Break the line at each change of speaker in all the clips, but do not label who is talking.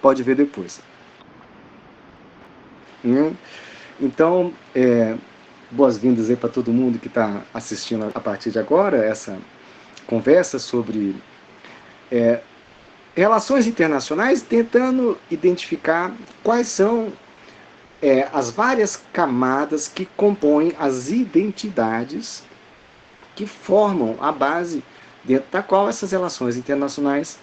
pode ver depois. Então, boas-vindas aí para todo mundo que está assistindo a partir de agora essa conversa sobre relações internacionais, tentando identificar quais são as várias camadas que compõem as identidades que formam a base dentro da qual essas relações internacionais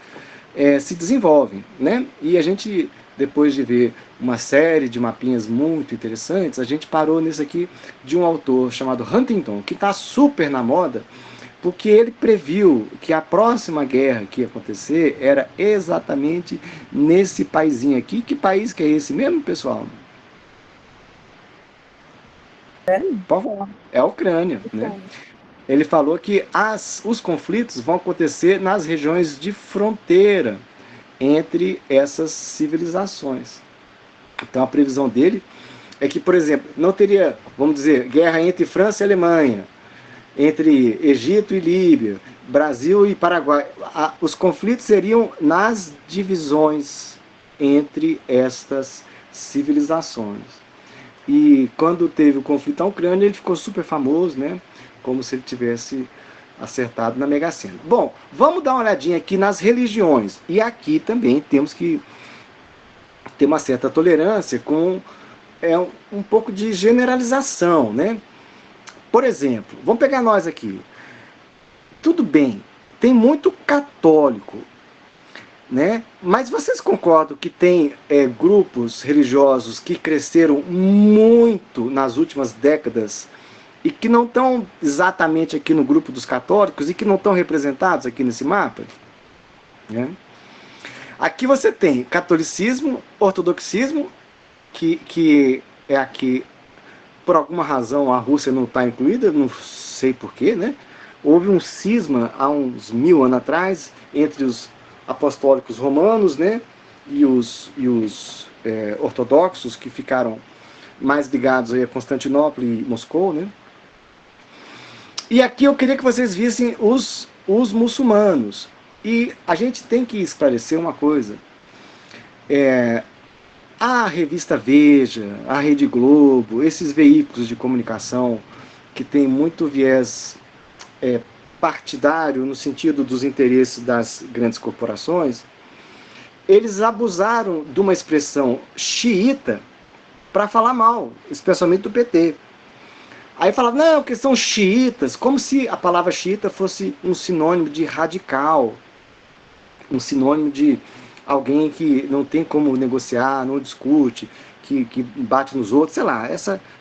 se desenvolvem, né? E a gente, depois de ver uma série de mapinhas muito interessantes, a gente parou nesse aqui de um autor chamado Huntington, que está super na moda, porque ele previu que a próxima guerra que ia acontecer era exatamente nesse paizinho aqui. Que país que é esse mesmo, pessoal? É a Ucrânia, né? Ele falou que os conflitos vão acontecer nas regiões de fronteira entre essas civilizações. Então a previsão dele é que, por exemplo, não teria, vamos dizer, guerra entre França e Alemanha, entre Egito e Líbia, Brasil e Paraguai. Os conflitos seriam nas divisões entre estas civilizações. E quando teve o conflito na Ucrânia, ele ficou super famoso, né? Como se ele tivesse acertado na Mega Sena. Bom, vamos dar uma olhadinha aqui nas religiões. E aqui também temos que ter uma certa tolerância com um pouco de generalização, né? Por exemplo, vamos pegar nós aqui. Tudo bem, tem muito católico, né? Mas vocês concordam que tem grupos religiosos que cresceram muito nas últimas décadas e que não estão exatamente aqui no grupo dos católicos e que não estão representados aqui nesse mapa? Né? Aqui você tem catolicismo, ortodoxismo, que é aqui, por alguma razão a Rússia não está incluída, não sei porquê, né? Houve um cisma há uns 1000 anos atrás entre os apostólicos romanos, né? E os ortodoxos, que ficaram mais ligados aí a Constantinopla e Moscou, né? E aqui eu queria que vocês vissem os muçulmanos. E a gente tem que esclarecer uma coisa. A revista Veja, a Rede Globo, esses veículos de comunicação que têm muito viés partidário no sentido dos interesses das grandes corporações, eles abusaram de uma expressão xiita para falar mal, especialmente do PT. Aí falavam, não, que são xiitas, como se a palavra xiita fosse um sinônimo de radical, um sinônimo de alguém que não tem como negociar, não discute, que bate nos outros, sei lá,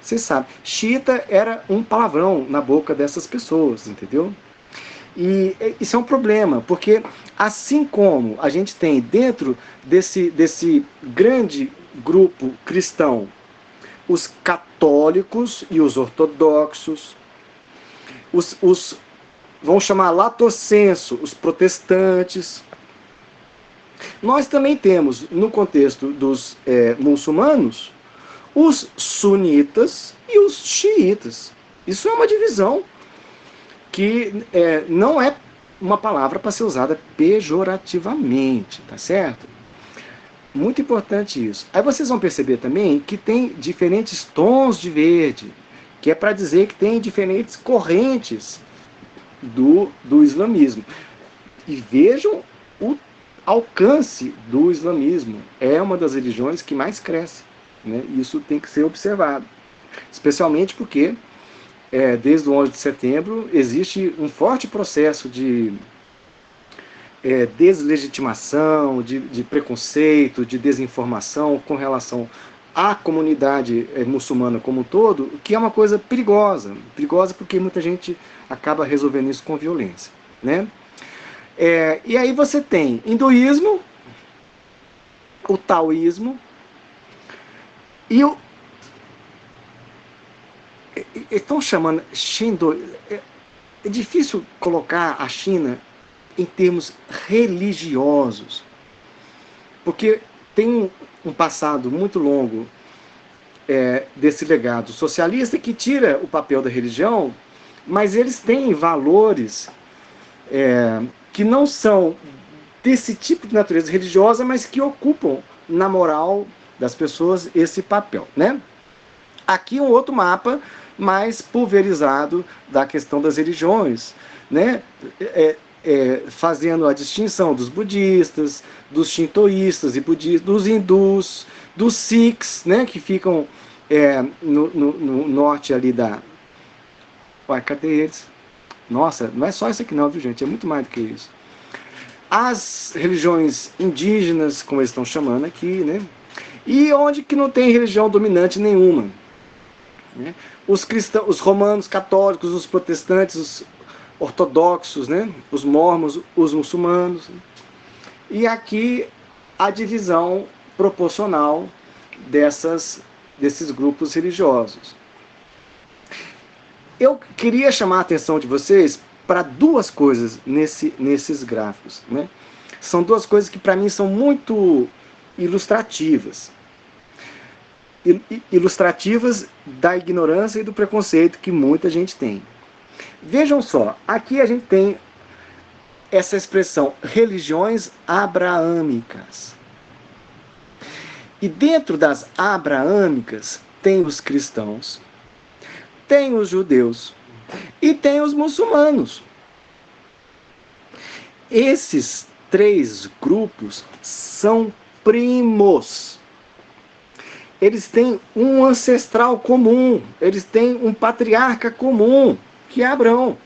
vocês sabem. Xiita era um palavrão na boca dessas pessoas, entendeu? E isso é um problema, porque assim como a gente tem dentro desse grande grupo cristão os católicos e os ortodoxos, vamos chamar latossenso, os protestantes. Nós também temos, no contexto dos muçulmanos, os sunitas e os xiitas. Isso é uma divisão que não é uma palavra para ser usada pejorativamente, tá certo? Muito importante isso. Aí vocês vão perceber também que tem diferentes tons de verde, que é para dizer que tem diferentes correntes do islamismo. E vejam o alcance do islamismo. É uma das religiões que mais cresce, né? Isso tem que ser observado. Especialmente porque, desde o 11 de setembro, existe um forte processo de deslegitimação, de preconceito, de desinformação com relação à comunidade muçulmana como um todo, que é uma coisa perigosa. Perigosa porque muita gente acaba resolvendo isso com violência, né? E aí você tem hinduísmo, o taoísmo e estão chamando Shindo. É difícil colocar a China em termos religiosos, porque tem um passado muito longo desse legado socialista que tira o papel da religião, mas eles têm valores que não são desse tipo de natureza religiosa, mas que ocupam na moral das pessoas esse papel, né? Aqui um outro mapa mais pulverizado da questão das religiões, né? Fazendo a distinção dos budistas, dos shintoístas e budistas, dos hindus, dos sikhs, né? Que ficam no norte ali da... Ué, cadê eles? Nossa, não é só isso aqui não, viu, gente? É muito mais do que isso. As religiões indígenas, como eles estão chamando aqui, né? E onde que não tem religião dominante nenhuma, né? Os cristãos, os romanos católicos, os protestantes, os ortodoxos, né? Os mormons, os muçulmanos. E aqui a divisão proporcional desses grupos religiosos. Eu queria chamar a atenção de vocês para duas coisas nesses gráficos, né? São duas coisas que para mim são muito ilustrativas. Ilustrativas da ignorância e do preconceito que muita gente tem. Vejam só, aqui a gente tem essa expressão, religiões abraâmicas. E dentro das abraâmicas tem os cristãos, tem os judeus e tem os muçulmanos. Esses três grupos são primos. Eles têm um ancestral comum, eles têm um patriarca comum, que é Abraão.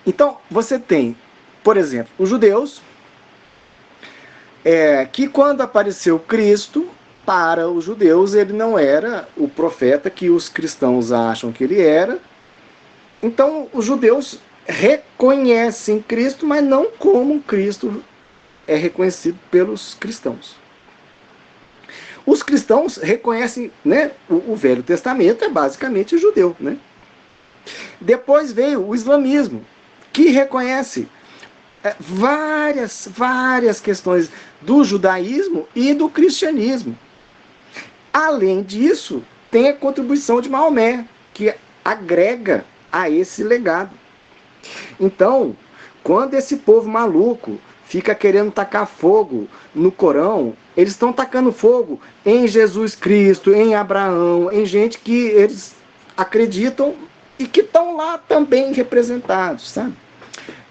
Então, você tem, por exemplo, os judeus, que quando apareceu Cristo, para os judeus, ele não era o profeta que os cristãos acham que ele era. Então, os judeus reconhecem Cristo, mas não como Cristo é reconhecido pelos cristãos. Os cristãos reconhecem, né, o Velho Testamento é basicamente judeu, né? Depois veio o islamismo, que reconhece várias questões do judaísmo e do cristianismo. Além disso, tem a contribuição de Maomé, que agrega a esse legado. Então, quando esse povo maluco fica querendo tacar fogo no Corão, eles estão tacando fogo em Jesus Cristo, em Abraão, em gente que eles acreditam e que estão lá também representados, sabe?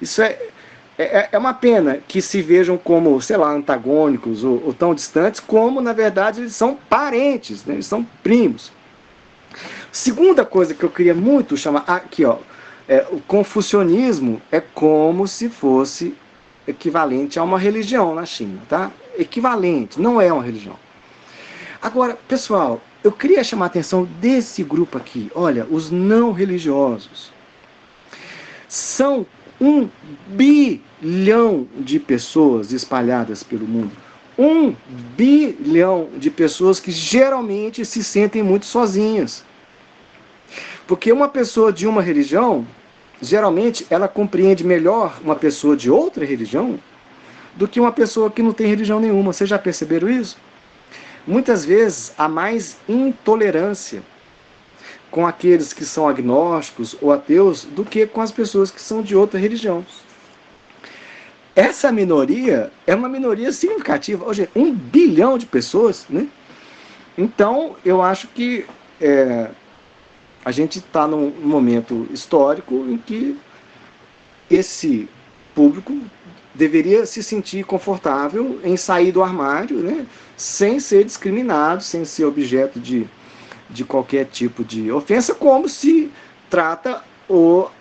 Isso é uma pena que se vejam como, sei lá, antagônicos ou tão distantes, como, na verdade, eles são parentes, né? Eles são primos. Segunda coisa que eu queria muito chamar, aqui, ó, o confucionismo é como se fosse equivalente a uma religião na China, tá? Equivalente, não é uma religião. Agora, pessoal, eu queria chamar a atenção desse grupo aqui. Olha, os não religiosos. São 1 bilhão de pessoas espalhadas pelo mundo. 1 bilhão de pessoas que geralmente se sentem muito sozinhas. Porque uma pessoa de uma religião, geralmente, ela compreende melhor uma pessoa de outra religião do que uma pessoa que não tem religião nenhuma. Vocês já perceberam isso? Muitas vezes há mais intolerância com aqueles que são agnósticos ou ateus do que com as pessoas que são de outra religião. Essa minoria é uma minoria significativa. Hoje, 1 bilhão de pessoas, né? Então, eu acho que a gente está num momento histórico em que esse público deveria se sentir confortável em sair do armário, né? Sem ser discriminado, sem ser objeto de qualquer tipo de ofensa, como se trata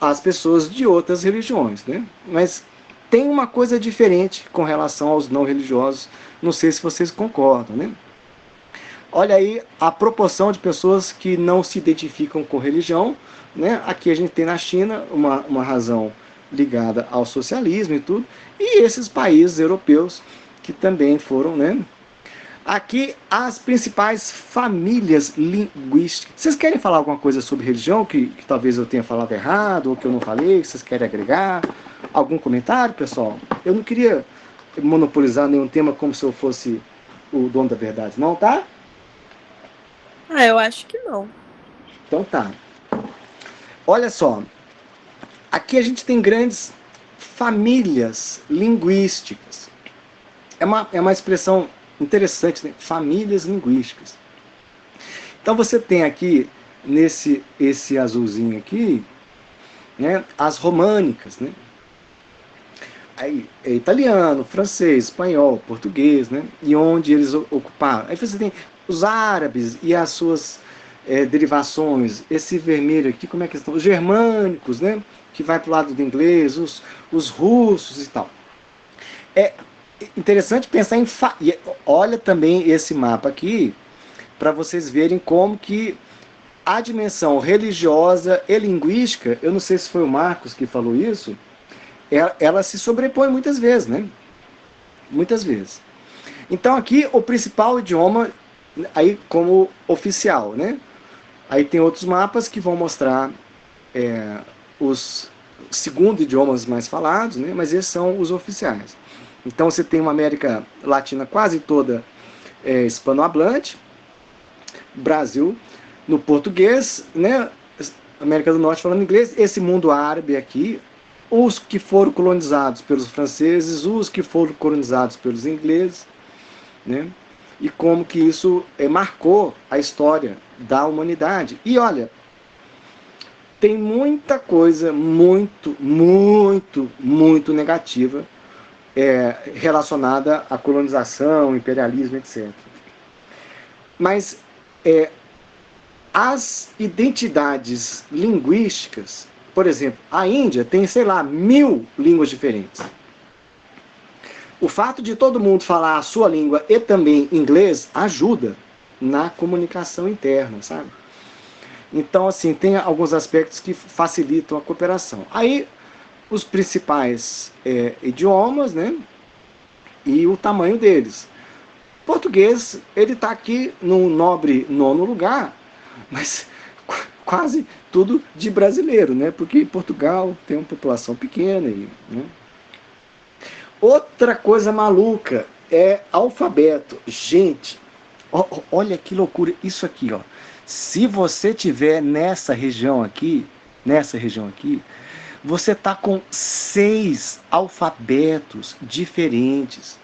as pessoas de outras religiões, né? Mas tem uma coisa diferente com relação aos não religiosos, não sei se vocês concordam, né? Olha aí a proporção de pessoas que não se identificam com religião, né? Aqui a gente tem na China uma razão ligada ao socialismo e tudo, e esses países europeus que também foram, né? Aqui as principais famílias linguísticas. Vocês querem falar alguma coisa sobre religião que talvez eu tenha falado errado ou que eu não falei, que vocês querem agregar? Algum comentário, pessoal? Eu não queria monopolizar nenhum tema como se eu fosse o dono da verdade, não, tá?
Eu acho que não.
Então tá. Olha só. Aqui a gente tem grandes famílias linguísticas. é uma expressão interessante, né? Famílias linguísticas. Então você tem aqui, esse azulzinho aqui, né, as românicas, né? Aí é italiano, francês, espanhol, português, né? E onde eles ocuparam. Aí você tem os árabes e as suas derivações. Esse vermelho aqui, como é que estão? Os germânicos, né? Que vai para o lado do inglês, os russos e tal. É interessante pensar em... Olha também esse mapa aqui, para vocês verem como que a dimensão religiosa e linguística, eu não sei se foi o Marcos que falou isso, ela se sobrepõe muitas vezes, né? Muitas vezes. Então aqui o principal idioma aí como oficial, né? Aí tem outros mapas que vão mostrar os segundo idiomas mais falados, né? Mas esses são os oficiais. Então você tem uma América Latina quase toda hispanohablante, Brasil no português, né? América do Norte falando inglês, esse mundo árabe aqui, os que foram colonizados pelos franceses, os que foram colonizados pelos ingleses, né? E como que isso marcou a história da humanidade. E olha, tem muita coisa muito, muito, muito negativa relacionada à colonização, imperialismo, etc. Mas as identidades linguísticas, por exemplo, a Índia tem, sei lá, 1000 línguas diferentes. O fato de todo mundo falar a sua língua e também inglês ajuda na comunicação interna, sabe? Então, assim, tem alguns aspectos que facilitam a cooperação. Aí, os principais idiomas, né? E o tamanho deles. Português, ele está aqui no nobre 9º lugar, mas quase tudo de brasileiro, né? Porque Portugal tem uma população pequena. Né? Outra coisa maluca é alfabeto. Gente, olha que loucura isso aqui, ó. Se você tiver nessa região aqui, você tá com 6 alfabetos diferentes.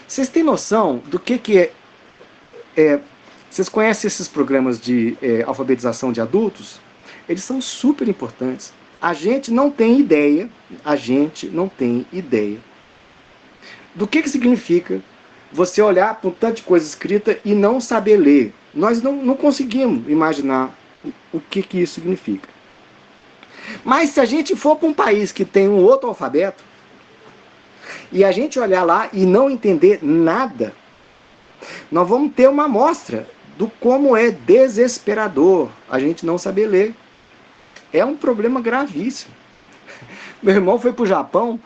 Vocês têm noção do que é? Vocês conhecem esses programas de alfabetização de adultos? Eles são super importantes. A gente não tem ideia do que significa você olhar para um tanto de coisa escrita e não saber ler. Nós não conseguimos imaginar o que isso significa. Mas se a gente for para um país que tem um outro alfabeto, e a gente olhar lá e não entender nada, nós vamos ter uma amostra do como é desesperador a gente não saber ler. É um problema gravíssimo. Meu irmão foi para o Japão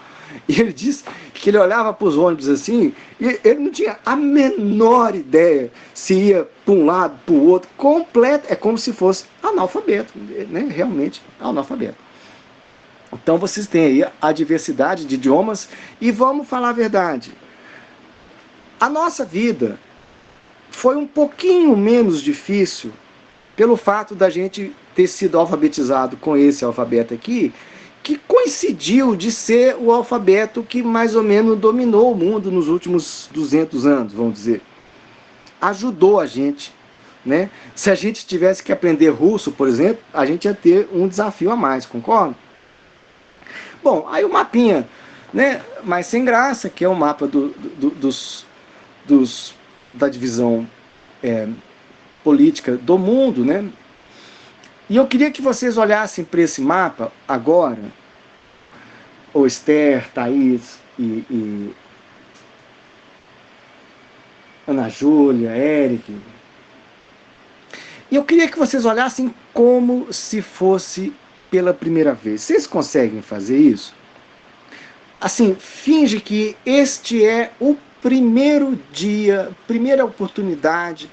e ele disse que ele olhava para os ônibus assim e ele não tinha a menor ideia se ia para um lado, para o outro. Completo, é como se fosse analfabeto, né? Realmente analfabeto. Então vocês têm aí a diversidade de idiomas e vamos falar a verdade. A nossa vida foi um pouquinho menos difícil pelo fato da gente ter sido alfabetizado com esse alfabeto aqui, que coincidiu de ser o alfabeto que mais ou menos dominou o mundo nos últimos 200 anos, vamos dizer. Ajudou a gente, né? Se a gente tivesse que aprender russo, por exemplo, a gente ia ter um desafio a mais, concorda? Bom, aí o mapinha, né, mais sem graça, que é o mapa da divisão política do mundo, né? E eu queria que vocês olhassem para esse mapa agora, o Esther, Thaís e Ana Júlia, Eric. E eu queria que vocês olhassem como se fosse pela primeira vez. Vocês conseguem fazer isso? Assim, finge que este é o primeiro dia, primeira oportunidade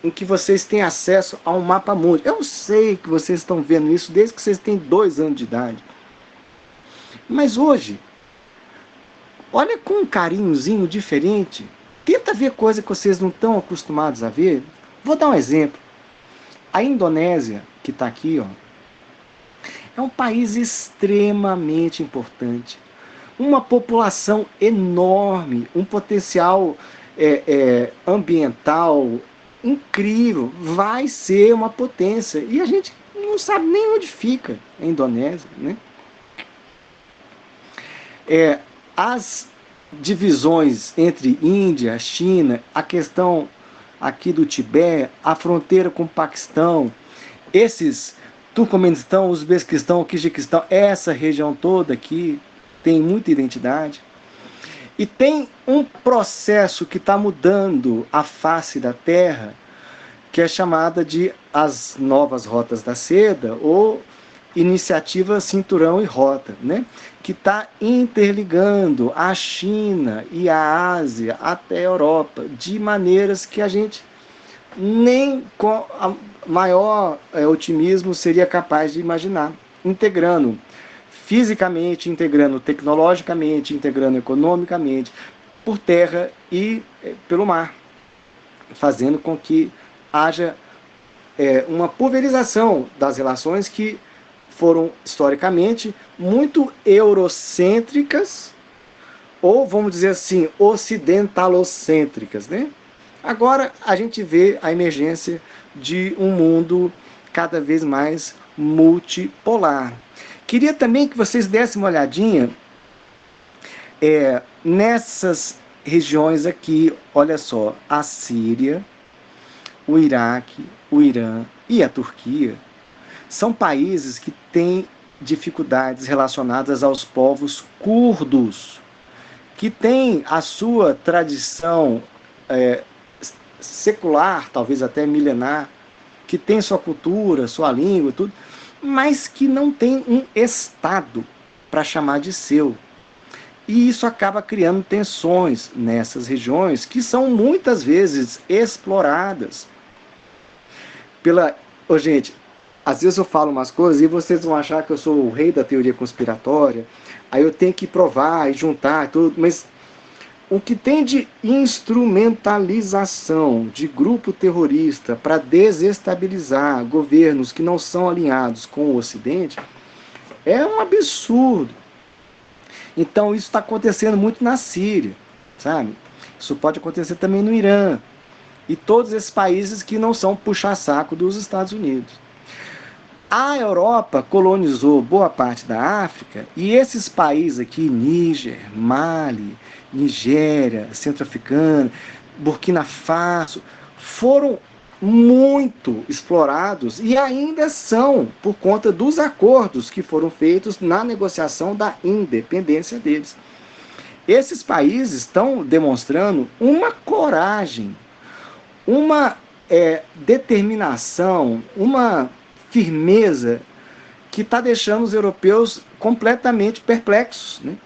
em que vocês têm acesso a um mapa mundo. Eu sei que vocês estão vendo isso desde que vocês têm 2 anos de idade. Mas hoje, olha com um carinhozinho diferente. Tenta ver coisa que vocês não estão acostumados a ver. Vou dar um exemplo. A Indonésia, que está aqui, ó, é um país extremamente importante. uma população enorme, um potencial ambiental incrível, vai ser uma potência. E a gente não sabe nem onde fica a Indonésia, né? As divisões entre Índia, China, a questão aqui do Tibete, a fronteira com o Paquistão, esses Turcomenistão, Uzbequistão, Quirguistão, essa região toda aqui tem muita identidade. E tem um processo que está mudando a face da Terra, que é chamada de as novas rotas da seda, ou iniciativa Cinturão e Rota, né? Que está interligando a China e a Ásia até a Europa, de maneiras que a gente nem com a maior otimismo seria capaz de imaginar, integrando fisicamente, integrando tecnologicamente, integrando economicamente, por terra e pelo mar, fazendo com que haja uma pulverização das relações que foram historicamente muito eurocêntricas, ou vamos dizer assim, ocidentalocêntricas, né? Agora a gente vê a emergência de um mundo cada vez mais multipolar. Queria também que vocês dessem uma olhadinha nessas regiões aqui, olha só, a Síria, o Iraque, o Irã e a Turquia são países que têm dificuldades relacionadas aos povos curdos, que têm a sua tradição secular, talvez até milenar, que tem sua cultura, sua língua, tudo, mas que não tem um Estado para chamar de seu. E isso acaba criando tensões nessas regiões que são muitas vezes exploradas pela... gente, às vezes eu falo umas coisas e vocês vão achar que eu sou o rei da teoria conspiratória, aí eu tenho que provar e juntar tudo, mas o que tem de instrumentalização de grupo terrorista para desestabilizar governos que não são alinhados com o Ocidente é um absurdo. Então isso está acontecendo muito na Síria, sabe? Isso pode acontecer também no Irã e todos esses países que não são puxa-saco dos Estados Unidos. A Europa colonizou boa parte da África e esses países aqui, Níger, Mali, Nigéria, Centro-Africana, Burkina Faso, foram muito explorados e ainda são por conta dos acordos que foram feitos na negociação da independência deles. Esses países estão demonstrando uma coragem, uma determinação, uma firmeza que está deixando os europeus completamente perplexos, né?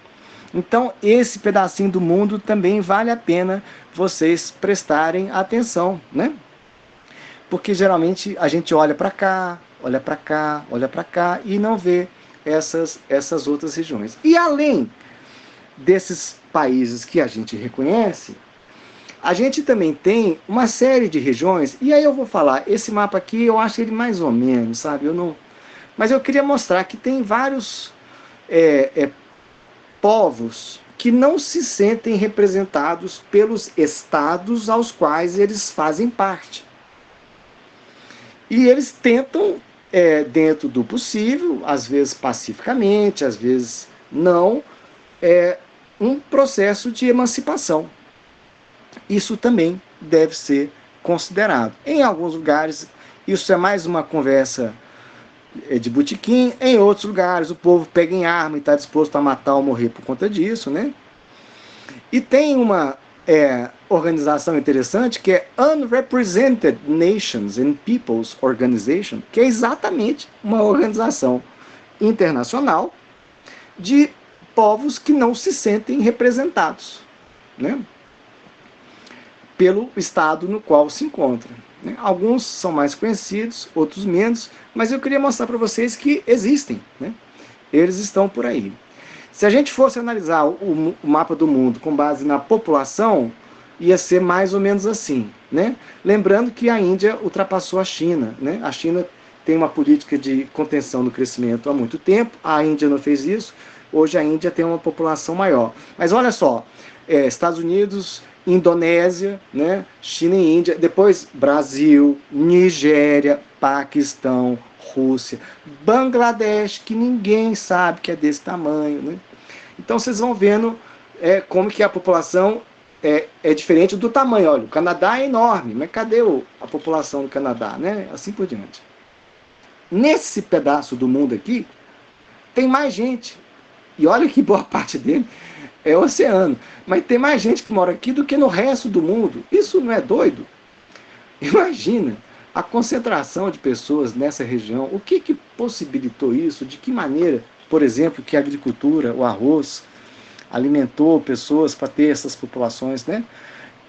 Então, esse pedacinho do mundo também vale a pena vocês prestarem atenção, né? Porque geralmente a gente olha para cá, olha para cá, olha para cá e não vê essas outras regiões. E além desses países que a gente reconhece, a gente também tem uma série de regiões, e aí eu vou falar, esse mapa aqui eu acho ele mais ou menos, sabe? Mas eu queria mostrar que tem vários povos que não se sentem representados pelos estados aos quais eles fazem parte. E eles tentam, dentro do possível, às vezes pacificamente, às vezes não, um processo de emancipação. Isso também deve ser considerado. Em alguns lugares, isso é mais uma conversa de botequim. Em outros lugares, o povo pega em arma e está disposto a matar ou morrer por conta disso, né? E tem uma organização interessante que é Unrepresented Nations and Peoples Organization, que é exatamente uma organização internacional de povos que não se sentem representados, né? Pelo estado no qual se encontra. Alguns são mais conhecidos, outros menos, mas eu queria mostrar para vocês que existem, né? Eles estão por aí. Se a gente fosse analisar o mapa do mundo com base na população, ia ser mais ou menos assim, né? Lembrando que a Índia ultrapassou a China, né? A China tem uma política de contenção do crescimento há muito tempo, a Índia não fez isso, Hoje a Índia tem uma população maior. Mas olha só, Estados Unidos, Indonésia, né? China e Índia, depois Brasil, Nigéria, Paquistão, Rússia, Bangladesh, que ninguém sabe que é desse tamanho, né? Então vocês vão vendo como que a população é diferente do tamanho. Olha, o Canadá é enorme, mas cadê a população do Canadá, né? Assim por diante. Nesse pedaço do mundo aqui, tem mais gente. E olha que boa parte dele é oceano. Mas tem mais gente que mora aqui do que no resto do mundo. Isso não é doido? Imagina a concentração de pessoas nessa região. O que possibilitou isso? De que maneira, por exemplo, que a agricultura, o arroz, alimentou pessoas para ter essas populações, né?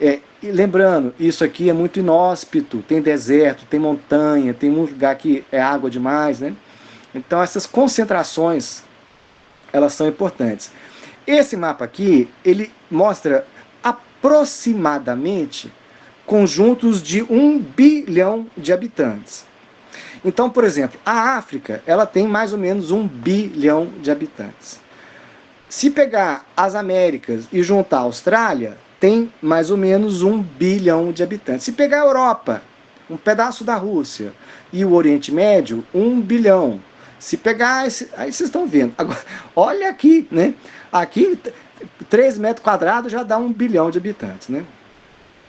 E lembrando, isso aqui é muito inóspito, tem deserto, tem montanha, tem um lugar que é água demais, né? Então essas concentrações, elas são importantes. Esse mapa aqui, ele mostra aproximadamente conjuntos de 1 bilhão de habitantes. Então, por exemplo, a África, ela tem mais ou menos 1 bilhão de habitantes. Se pegar as Américas e juntar a Austrália, tem mais ou menos 1 bilhão de habitantes. Se pegar a Europa, um pedaço da Rússia, e o Oriente Médio, 1 bilhão. Se pegar, aí vocês estão vendo. Agora, olha aqui, né? Aqui, 3 metros quadrados já dá 1 bilhão de habitantes, né?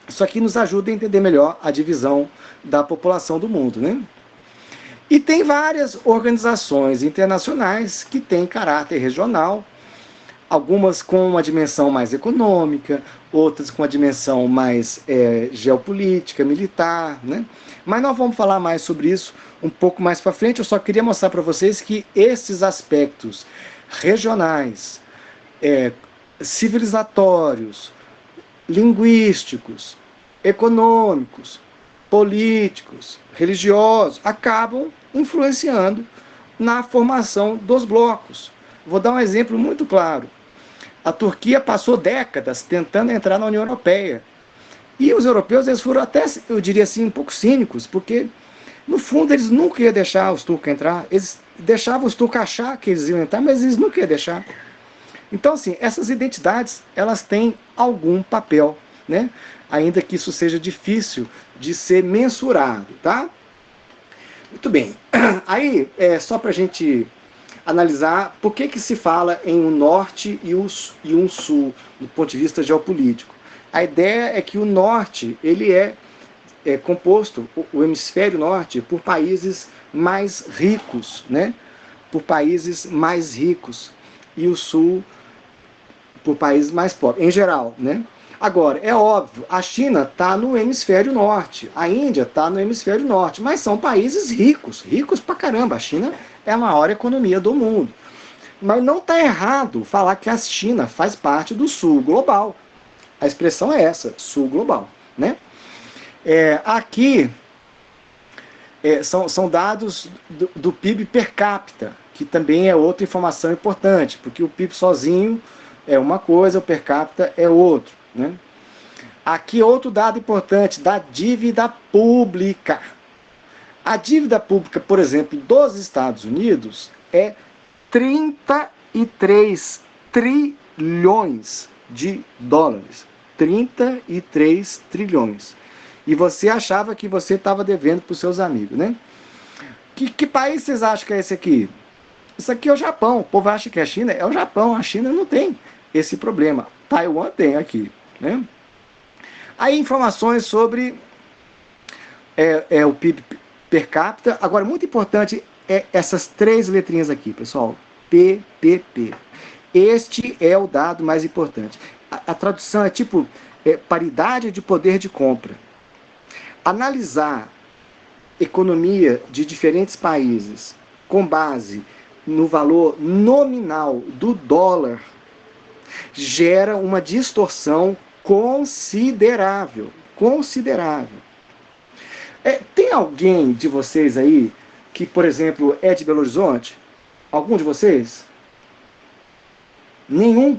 Isso aqui nos ajuda a entender melhor a divisão da população do mundo, né? E tem várias organizações internacionais que têm caráter regional, algumas com uma dimensão mais econômica, outras com uma dimensão mais geopolítica, militar, né? Mas nós vamos falar mais sobre isso um pouco mais para frente. Eu só queria mostrar para vocês que esses aspectos regionais, civilizatórios, linguísticos, econômicos, políticos, religiosos, acabam influenciando na formação dos blocos. Vou dar um exemplo muito claro. A Turquia passou décadas tentando entrar na União Europeia. E os europeus, eles foram até, eu diria assim, um pouco cínicos, porque, no fundo, eles nunca iam deixar os turcos entrar. Eles deixavam os turcos achar que eles iam entrar, mas eles nunca iam deixar. Então, assim, essas identidades, elas têm algum papel, né? Ainda que isso seja difícil de ser mensurado, tá? Muito bem. Aí, só para a gente analisar por que se fala em um norte e um sul, do ponto de vista geopolítico. A ideia é que o norte, ele é composto, o hemisfério norte, por países mais ricos, né? Por países mais ricos, e o sul por países mais pobres, em geral, né? Agora, é óbvio, a China está no hemisfério norte, a Índia está no hemisfério norte, mas são países ricos, ricos pra caramba. A China é a maior economia do mundo. Mas não está errado falar que a China faz parte do sul global. A expressão é essa, sul global, né? Aqui são dados do PIB per capita, que também é outra informação importante, porque o PIB sozinho é uma coisa, o per capita é outro, né? Aqui outro dado importante, da dívida pública. A dívida pública, por exemplo, dos Estados Unidos é 33 trilhões de dólares. 33 trilhões. E você achava que você estava devendo para os seus amigos, né? Que país vocês acham que é esse aqui? Isso aqui é o Japão. O povo acha que a China é o Japão. A China não tem esse problema. Taiwan tem aqui, né? Aí informações sobre o PIB per capita. Agora, muito importante essas 3 letrinhas aqui, pessoal. PPP. Este é o dado mais importante. A tradução é tipo paridade de poder de compra. Analisar economia de diferentes países com base no valor nominal do dólar gera uma distorção considerável. Considerável. Tem alguém de vocês aí que, por exemplo, é de Belo Horizonte? Algum de vocês? Nenhum?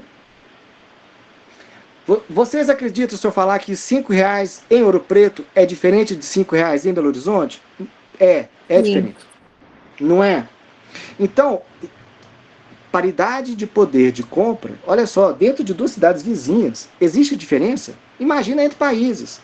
Vocês acreditam se eu falar que R$5 em Ouro Preto é diferente de R$5 em Belo Horizonte? É
Sim.
diferente. Não é? Então, paridade de poder de compra, olha só, dentro de duas cidades vizinhas, existe diferença? Imagina entre países.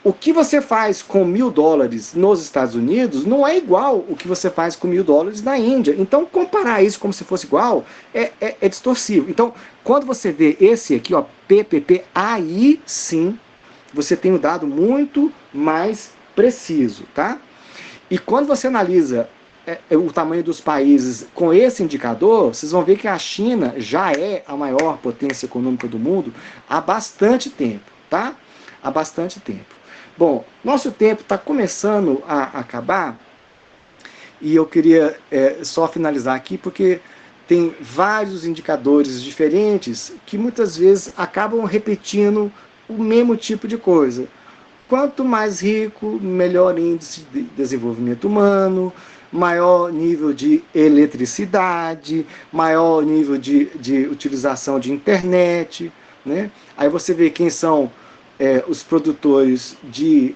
O que você faz com $1.000 nos Estados Unidos não é igual o que você faz com $1.000 na Índia. Então, comparar isso como se fosse igual é distorsivo. Então, quando você vê esse aqui, ó, PPP, aí sim você tem um dado muito mais preciso, tá? E quando você analisa o tamanho dos países com esse indicador, vocês vão ver que a China já é a maior potência econômica do mundo há bastante tempo, tá? Há bastante tempo. Bom, nosso tempo está começando a acabar e eu queria só finalizar aqui porque tem vários indicadores diferentes que muitas vezes acabam repetindo o mesmo tipo de coisa. Quanto mais rico, melhor índice de desenvolvimento humano, maior nível de eletricidade, maior nível de utilização de internet, né? Aí você vê quem são os produtores de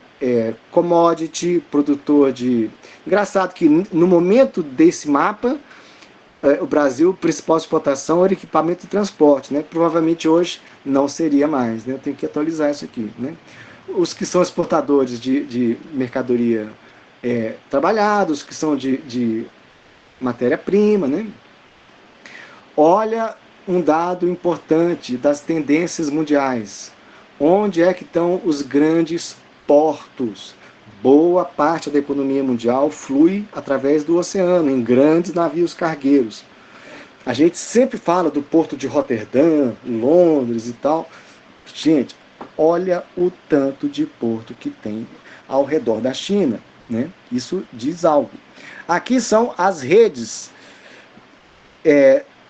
commodity, produtor de... Engraçado que no momento desse mapa, o Brasil, principal exportação era equipamento de transporte, né? Provavelmente hoje não seria mais, né? Eu tenho que atualizar isso aqui, né? Os que são exportadores de mercadoria trabalhada, os que são de matéria-prima, né? Olha um dado importante das tendências mundiais. Onde é que estão os grandes portos? Boa parte da economia mundial flui através do oceano, em grandes navios cargueiros. A gente sempre fala do porto de Roterdã, Londres e tal. Gente, olha o tanto de porto que tem ao redor da China, né? Isso diz algo. Aqui são as redes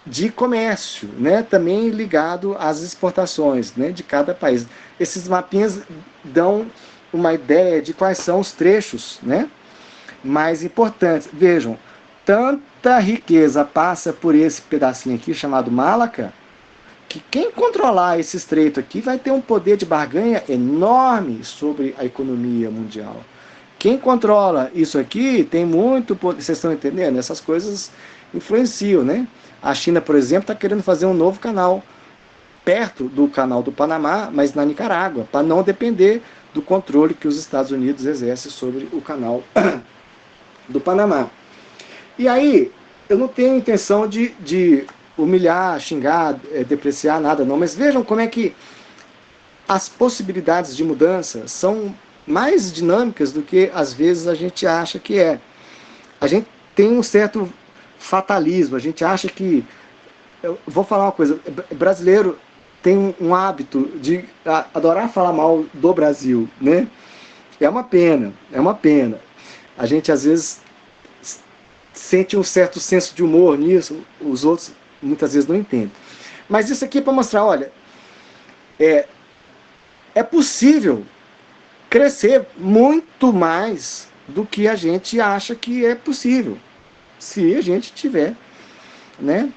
de comércio, né? Também ligado às exportações, né? De cada país. Esses mapinhas dão uma ideia de quais são os trechos, né? Mais importantes. Vejam, tanta riqueza passa por esse pedacinho aqui chamado Malaca, que quem controlar esse estreito aqui vai ter um poder de barganha enorme sobre a economia mundial. Quem controla isso aqui tem muito poder. Vocês estão entendendo? Essas coisas influenciam, né? A China, por exemplo, está querendo fazer um novo canal perto do canal do Panamá, mas na Nicarágua, para não depender do controle que os Estados Unidos exercem sobre o canal do Panamá. E aí, eu não tenho intenção de humilhar, xingar, depreciar, nada não, mas vejam como é que as possibilidades de mudança são mais dinâmicas do que às vezes a gente acha que é. A gente tem um certo fatalismo, a gente acha que... Eu vou falar uma coisa, brasileiro tem um hábito de adorar falar mal do Brasil, né? É uma pena, é uma pena. A gente às vezes sente um certo senso de humor nisso, os outros muitas vezes não entendem. Mas isso aqui é para mostrar, olha, é possível crescer muito mais do que a gente acha que é possível, se a gente tiver, né,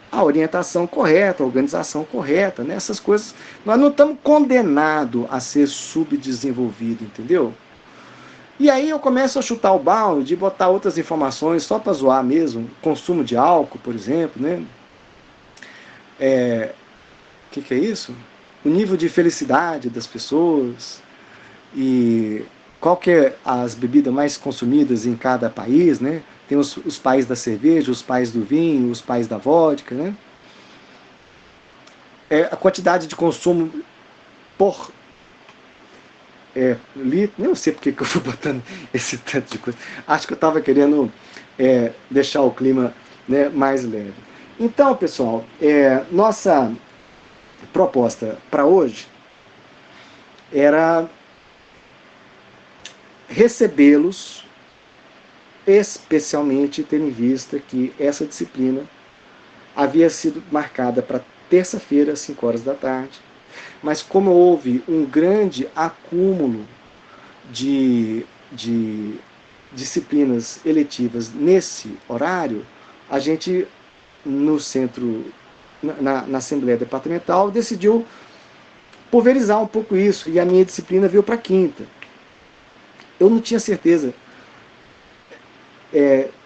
a orientação correta, a organização correta, né, essas coisas. Nós não estamos condenados a ser subdesenvolvido, entendeu? E aí eu começo a chutar o balde, botar outras informações só para zoar mesmo, consumo de álcool, por exemplo, né? Que é isso? O nível de felicidade das pessoas e qual que é as bebidas mais consumidas em cada país, né? Tem os países da cerveja, os países do vinho, os países da vodka, né? A quantidade de consumo por litro, nem sei porque que eu fui botando esse tanto de coisa. Acho que eu estava querendo deixar o clima, né, mais leve. Então, pessoal, nossa proposta para hoje era recebê-los, especialmente tendo em vista que essa disciplina havia sido marcada para terça-feira, às 5 horas da tarde, mas como houve um grande acúmulo de disciplinas eletivas nesse horário, a gente, no centro, na Assembleia Departamental, decidiu pulverizar um pouco isso, e a minha disciplina veio para quinta. Eu não tinha certeza.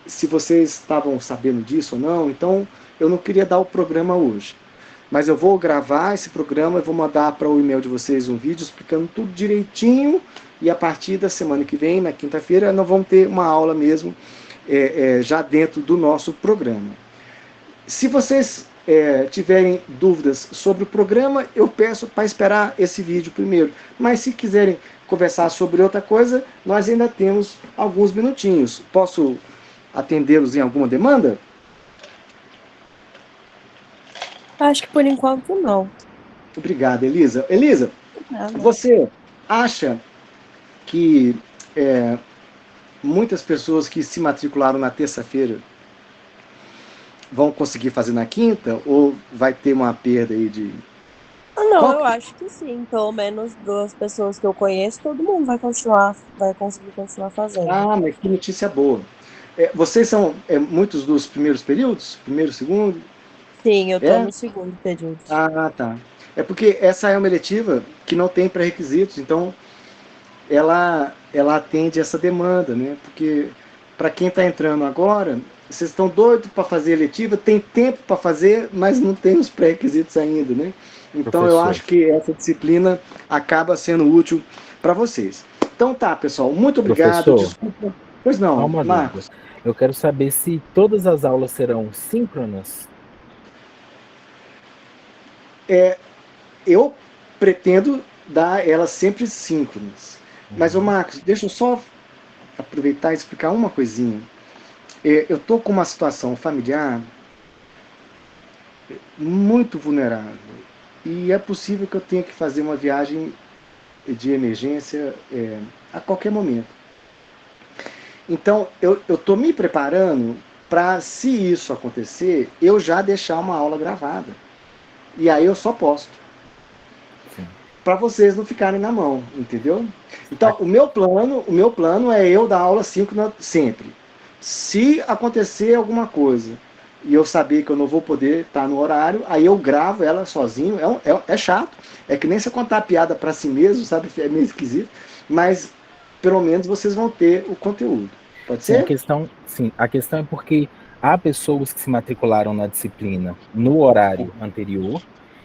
se vocês estavam sabendo disso ou não, então eu não queria dar o programa hoje. Mas eu vou gravar esse programa e vou mandar para o e-mail de vocês um vídeo explicando tudo direitinho, e a partir da semana que vem, na quinta-feira, nós vamos ter uma aula mesmo, já dentro do nosso programa. Se vocês tiverem dúvidas sobre o programa, eu peço para esperar esse vídeo primeiro. Mas se quiserem conversar sobre outra coisa, nós ainda temos alguns minutinhos. Posso atendê-los em alguma demanda?
Acho que por enquanto não.
Obrigado, Elisa. Elisa, você acha que muitas pessoas que se matricularam na terça-feira vão conseguir fazer na quinta, ou vai ter uma perda aí de...
Não, eu acho que sim. Pelo menos das pessoas que eu conheço, todo mundo vai conseguir continuar fazendo.
Ah, mas que notícia boa. Vocês são muitos dos primeiros períodos? Primeiro, segundo?
Sim, eu tô no segundo período.
Ah, tá. É porque essa é uma eletiva que não tem pré-requisitos, então ela atende essa demanda, né? Porque para quem está entrando agora, vocês estão doidos para fazer eletiva, tem tempo para fazer, mas não tem os pré-requisitos ainda, né? Então eu acho que essa disciplina acaba sendo útil para vocês. Então tá, pessoal, muito obrigado.
Professor,
desculpa. Pois não, Marcos.
Eu quero saber se todas as aulas serão síncronas.
Eu pretendo dar elas sempre síncronas. Mas, Marcos, deixa eu só aproveitar e explicar uma coisinha. Eu estou com uma situação familiar muito vulnerável. E é possível que eu tenha que fazer uma viagem de emergência a qualquer momento. Então, eu estou me preparando para, se isso acontecer, eu já deixar uma aula gravada. E aí eu só posto. Para vocês não ficarem na mão, entendeu? Então, o meu plano é eu dar aula síncrona sempre. Se acontecer alguma coisa e eu saber que eu não vou poder estar no horário, aí eu gravo ela sozinho. É chato, é que nem você contar piada para si mesmo, sabe? É meio esquisito, mas pelo menos vocês vão ter o conteúdo. Pode ser?
A questão é porque há pessoas que se matricularam na disciplina no horário anterior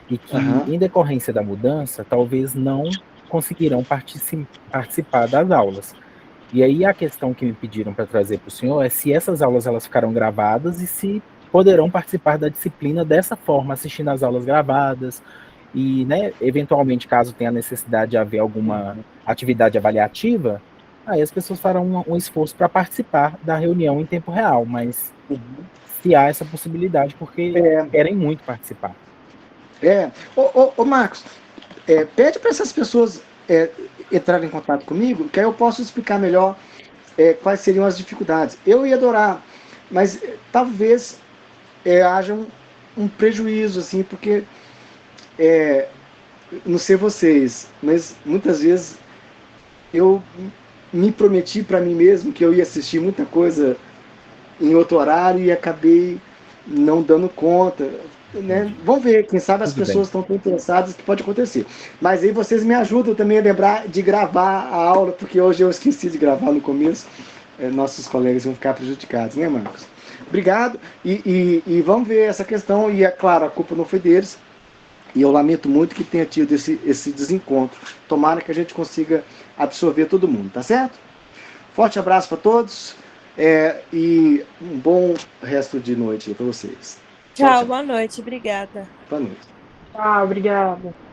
e que, em decorrência da mudança, talvez não conseguirão participar das aulas. E aí a questão que me pediram para trazer para o senhor é se essas aulas elas ficaram gravadas e se poderão participar da disciplina dessa forma, assistindo às aulas gravadas e, né, eventualmente, caso tenha necessidade de haver alguma atividade avaliativa, aí as pessoas farão um esforço para participar da reunião em tempo real, mas se há essa possibilidade, porque querem muito participar.
Ô Marcos, pede para essas pessoas entrarem em contato comigo, que aí eu posso explicar melhor quais seriam as dificuldades. Eu ia adorar, mas talvez haja um prejuízo, assim, porque não sei vocês, mas muitas vezes eu me prometi para mim mesmo que eu ia assistir muita coisa em outro horário e acabei não dando conta, né? Vamos ver, quem sabe as pessoas estão tão interessadas que pode acontecer. Mas aí vocês me ajudam também a lembrar de gravar a aula, porque hoje eu esqueci de gravar no começo. Nossos colegas vão ficar prejudicados, né, Marcos? Obrigado. E vamos ver essa questão. E é claro, a culpa não foi deles. E eu lamento muito que tenha tido esse desencontro. Tomara que a gente consiga absorver todo mundo, tá certo? Forte abraço para todos. E um bom resto de noite para vocês.
Tchau, boa noite, obrigada.
Boa noite.
Tchau, obrigada.